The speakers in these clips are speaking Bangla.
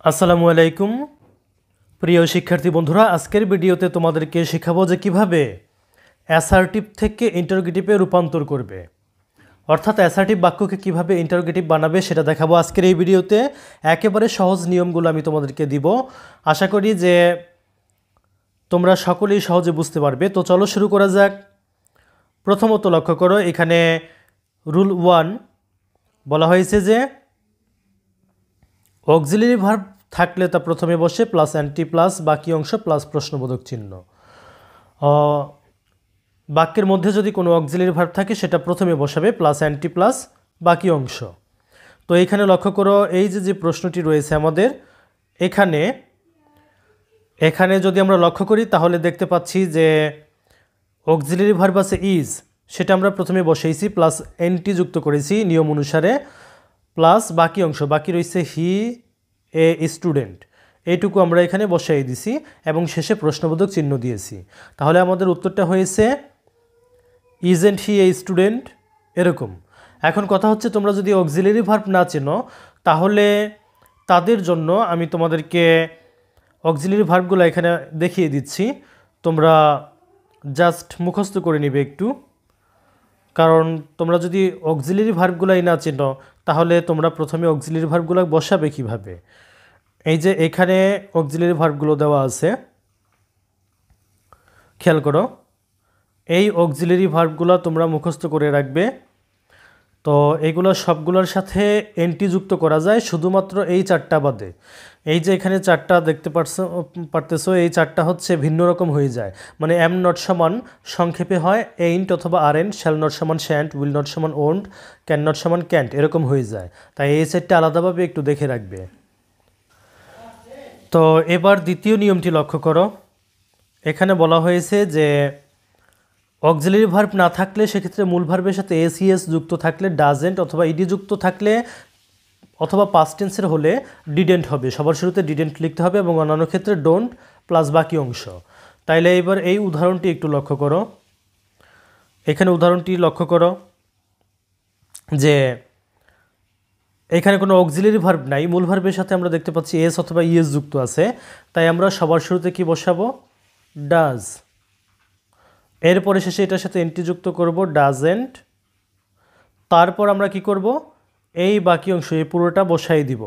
আসসালামু আলাইকুম প্রিয় শিক্ষার্থী বন্ধুরা, আজকের ভিডিওতে তোমাদেরকে শেখাবো যে কিভাবে অ্যাসার্টিভ থেকে ইন্টারোগেটিভে রূপান্তর করবে, অর্থাৎ অ্যাসার্টিভ বাক্যকে কিভাবে ইন্টারোগেটিভ বানাবে সেটা দেখাবো আজকের এই ভিডিওতে। একেবারে সহজ নিয়মগুলো আমি তোমাদেরকে দিব, আশা করি যে তোমরা সকলেই সহজে বুঝতে পারবে। তো চলো শুরু করা যাক। প্রথমত লক্ষ্য করো, এখানে রুল 1 বলা হয়েছে যে অক্সিলারি ভার্ব থাকলে তা প্রথমে বসে প্লাস অ্যান্টি প্লাস বাকি অংশ প্লাস প্রশ্নবোধক চিহ্ন। বাক্যের মধ্যে যদি কোনো অক্সিলারি ভার্ব থাকে সেটা প্রথমে বসাবে প্লাস অ্যান্টি প্লাস বাকি অংশ। তো এইখানে লক্ষ্য করো, এই যে প্রশ্নটি রয়েছে আমাদের এখানে যদি আমরা লক্ষ্য করি তাহলে দেখতে পাচ্ছি যে অক্সিলারি ভার্ব আছে ইজ, সেটা আমরা প্রথমে বসাইছি প্লাস এনটি যুক্ত করেছি নিয়ম অনুসারে, প্লাস বাকি অংশ বাকি রয়েছে হি এ স্টুডেন্ট, এইটুকু আমরা এখানে বসাই দিছি এবং শেষে প্রশ্নবোধক চিহ্ন দিয়েছি। তাহলে আমাদের উত্তরটা হয়েছে ইজেন্ট হি এ স্টুডেন্ট, এরকম। এখন কথা হচ্ছে, তোমরা যদি অক্সিলারি ভার্ব না চেনো তাহলে তাদের জন্য আমি তোমাদেরকে অক্সিলারি ভার্বগুলো এখানে দেখিয়ে দিচ্ছি, তোমরা জাস্ট মুখস্থ করে নিবে একটু। কারণ তোমরা যদি অক্সিলারি ভার্বগুলাই না চেনো তাহলে তোমরা প্রথমে অক্সিলারি ভার্বগুলো বসাবে কিভাবে। এই যে এখানে অক্সিলারি ভার্বগুলো দেওয়া আছে, খেয়াল করো, এই অক্সিলারি ভার্বগুলো তোমরা মুখস্থ করে রাখবে। তো এইগুলো সবগুলোর সাথে এনটি যুক্ত করা যায় শুধুমাত্র এই চারটা বাদে। এই যে এখানে চারটা দেখতে পারতেছো, এই চারটা হচ্ছে ভিন্ন রকম হয়ে যায়, মানে এম নট সমান সংক্ষেপে হয় এইন্ট অথবা আর এন, শ্যাল নট সমান শ্যান্ট, উইল নট সমান ওন্ট, ক্যান নট সমান ক্যান্ট, এরকম হয়ে যায়। তাই এই সেটটা আলাদাভাবে একটু দেখে রাখবে। তো এবার দ্বিতীয় নিয়মটি লক্ষ্য করো, এখানে বলা হয়েছে যে অক্সিলারি ভার্ব না থাকলে সেক্ষেত্রে মূল ভার্বের সাথে এসিএস যুক্ত থাকলে ডাজেন্ট অথবা ইডি যুক্ত থাকলে অথবা পাস্ট টেন্সের হলে ডিডেন্ট হবে, সবার শুরুতে ডিডেন্ট লিখতে হবে এবং অন্যান্য ক্ষেত্রে ডোন্ট প্লাস বাকি অংশ। তাইলে এবার এই উদাহরণটি একটু লক্ষ্য করো, এখানে উদাহরণটি লক্ষ্য করো যে এখানে কোনো অক্সিলারি ভার্ব নাই, মূল ভার্বের সাথে আমরা দেখতে পাচ্ছি এস অথবা ইএস যুক্ত আছে, তাই আমরা সবার শুরুতে কি বসাবো, ডাজ। এরপরে শেষে এটার সাথে এনটি যুক্ত করব ডাজেন্ট, তারপর আমরা কি করব, এই বাকি অংশ এই পুরোটা বসাই দিব।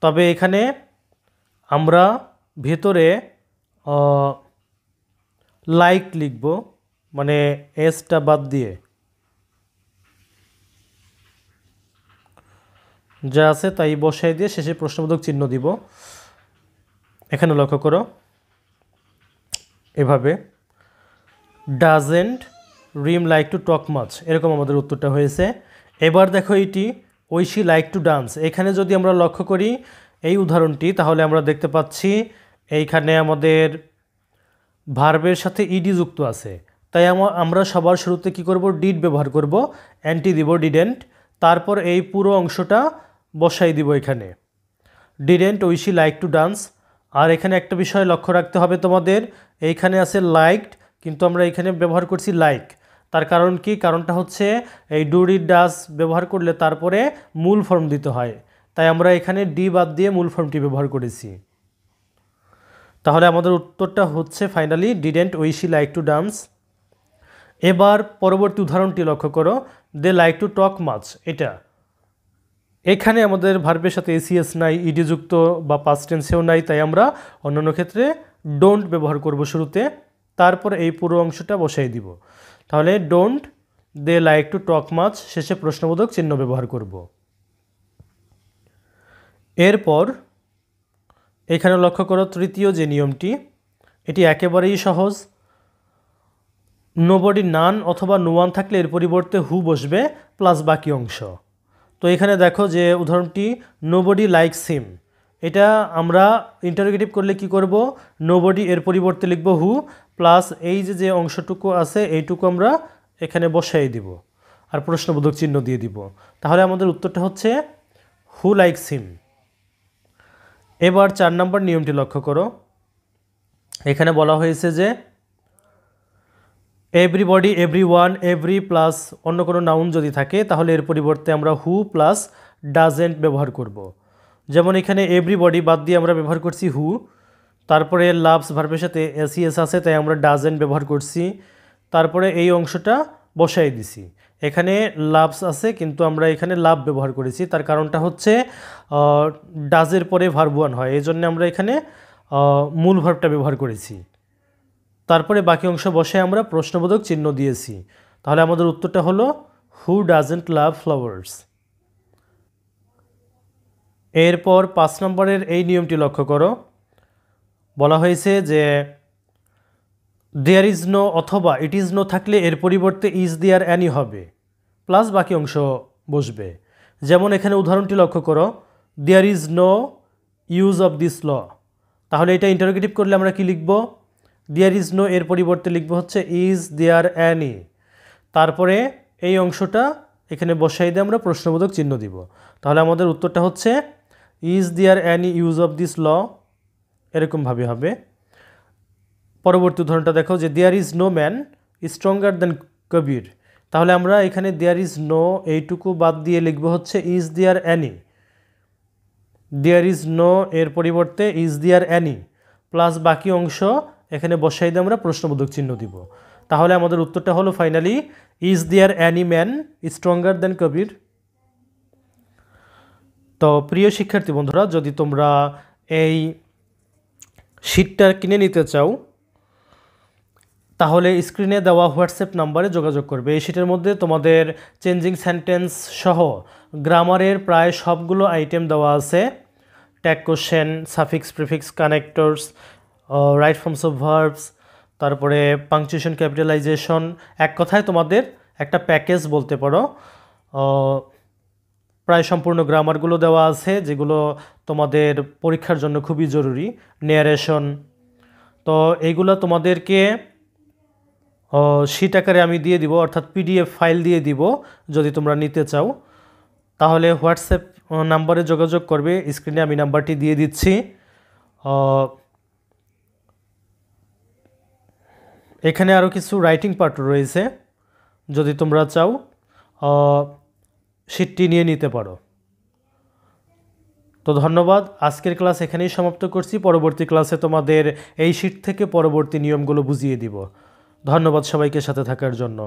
তবে এখানে আমরা ভেতরে লাইক লিখব, মানে এসটা বাদ দিয়ে যা আছে তাই বসাই দিয়ে শেষে প্রশ্নবোধক চিহ্ন দিব। এখানে লক্ষ্য করো, এভাবে doesn't Rim like to talk much, এরকম আমাদের উত্তরটা হয়েছে। এবার দেখো এইটি ঐশী লাইক টু ডান্স, এখানে যদি আমরা লক্ষ্য করি এই উদাহরণটি তাহলে আমরা দেখতে পাচ্ছি এইখানে আমাদের ভার্বের সাথে ইডি যুক্ত আছে, তাই আমরা সবার শুরুতে কি করব, ডিড ব্যবহার করব, অ্যান্টি দিব ডিডেন্ট, তারপর এই পুরো অংশটা বসাই দিব এখানে, didn't Oishi like to dance. আর এখানে একটা বিষয় লক্ষ্য রাখতে হবে তোমাদের, এইখানে আছে লাইকড কিন্তু আমরা এখানে ব্যবহার করছি লাইক, তার কারণ কি, কারণটা হচ্ছে এই ডু ডিড ডাজ ব্যবহার করলে তারপরে মূল ফর্ম দিতে হয়, তাই আমরা এখানে ডি বাদ দিয়ে মূল ফর্মটি ব্যবহার করেছি। তাহলে আমাদের উত্তরটা হচ্ছে finally didn't Oishi like to dance. এবার পরবর্তী উদাহরণটি লক্ষ্য করো, they like to talk much, এটা এখানে আমাদের ভার্বের সাথে এসিএস নাই, ইডি যুক্ত বা পাস্ট টেন্সেও নাই, তাই আমরা অন্যান্য ক্ষেত্রে ডোন্ট ব্যবহার করব শুরুতে, তারপর এই পুরো অংশটা বসাই দিব। তাহলে don't they like to talk much, শেষে প্রশ্নবোধক চিহ্ন ব্যবহার করব। এরপর এখানে লক্ষ্য করো তৃতীয় যে নিয়মটি, এটি একেবারেই সহজ। নোবডি নান অথবা নো ওয়ান থাকলে এর পরিবর্তে হু বসবে প্লাস বাকি অংশ। তো এখানে দেখো যে উদাহরণটি নোবডি লাইকস হিম, এটা আমরা ইন্টারোগেটিভ করলে কি করব, নোবডি এর পরিবর্তে লিখব হু প্লাস এই যে অংশটুকু আছে এইটুকু আমরা এখানে বসাই দিব আর প্রশ্নবোধক চিহ্ন দিয়ে দিব। তাহলে আমাদের উত্তরটা হচ্ছে হু লাইকস হিম। এবার 4 নম্বর নিয়মটি লক্ষ্য করো, এখানে বলা হয়েছে যে এভরিবডি, এভরিওয়ান, এভরি প্লাস অন্য কোনো নাউন যদি থাকে তাহলে এর পরিবর্তে আমরা হু প্লাস ডাজেন্ট ব্যবহার করব। যেমন এখানে এভরিবডি বাদ দিয়ে আমরা ব্যবহার করছি হু, তারপরে লাভস ভার্বের সাথে এসইএস আছে তাই আমরা ডাজেন্ট ব্যবহার করছি, তারপরে এই অংশটা বসাই দিছি। এখানে লাভস আছে কিন্তু আমরা এখানে লাভ ব্যবহার করেছি, তার কারণটা হচ্ছে ডাজের পরে ভার্ব ওয়ান হয়, এই জন্য আমরা এখানে মূল ভার্বটা ব্যবহার করেছি। তারপরে বাকি অংশ বসে আমরা প্রশ্নবোধক চিহ্ন দিয়েছি। তাহলে আমাদের উত্তরটা হলো হু ডাজেন্ট লাভ ফ্লাওয়ার্স। এরপর 5 নম্বরের এই নিয়মটি লক্ষ্য করো। বলা হয়েছে যে দেয়ার ইজ নো অথবা ইট ইজ নো থাকলে এর পরিবর্তে ইজ দেয়ার অ্যানি হবে, প্লাস বাকি অংশ বসবে। যেমন এখানে উদাহরণটি লক্ষ্য করো, there is no use of this law. তাহলে এটা ইন্টারোগেটিভ করলে আমরা কি লিখব? দেয়ার ইজ নো এর পরিবর্তে লিখব হচ্ছে ইজ দেয়ার অ্যানি। তারপরে এই অংশটা এখানে বসাই দিয়ে আমরা প্রশ্নবোধক চিহ্ন দিব। তাহলে আমাদের উত্তরটা হচ্ছে is there any use of this law, এরকমভাবে হবে। পরবর্তী উদাহরণটা দেখো যে there is no man stronger than Kabir. তাহলে আমরা এখানে দেয়ার ইজ নো এইটুকু বাদ দিয়ে লিখব হচ্ছে is there any. There is no এর পরিবর্তে ইজ দেয়ার অ্যানি প্লাস বাকি অংশ এখানে বসাই দিয়ে আমরা প্রশ্নবোধক চিহ্ন দিব। তাহলে আমাদের উত্তরটা হলো finally is there any man stronger than Kabir. তো প্রিয় শিক্ষার্থী বন্ধুরা, যদি তোমরা এই শীটটা কিনে নিতে চাও তাহলে স্ক্রিনে দেওয়া হোয়াটসঅ্যাপ নাম্বারে যোগাযোগ করবে। এই শীটের মধ্যে তোমাদের চেঞ্জিং সেন্টেন্স সহ গ্রামারের প্রায় সবগুলো আইটেম দেওয়া আছে। Tag question, suffix, prefix, connectors, right forms of verbs, তারপরে পাংচুয়েশন, ক্যাপিটালাইজেশন, এক কথায় তোমাদের একটা প্যাকেজ বলতে পারো। প্রায় সম্পূর্ণ গ্রামারগুলো দেওয়া আছে যেগুলো তোমাদের পরীক্ষার জন্য খুবই জরুরি। ন্যারেশন, তো এইগুলো তোমাদেরকে শীট আকারে আমি দিয়ে দিব, অর্থাৎ পিডিএফ ফাইল দিয়ে দিব। যদি তোমরা নিতে চাও তাহলে হোয়াটসঅ্যাপ নাম্বারে যোগাযোগ করবে, স্ক্রিনে আমি নাম্বারটি দিয়ে দিচ্ছি। এখানে আরও কিছু রাইটিং পার্ট রয়েছে, যদি তোমরা চাও শীটটি নিয়ে নিতে পারো। তো ধন্যবাদ, আজকের ক্লাস এখানেই সমাপ্ত করছি। পরবর্তী ক্লাসে তোমাদের এই শীট থেকে পরবর্তী নিয়মগুলো বুঝিয়ে দিব। ধন্যবাদ সবাইকে সাথে থাকার জন্য।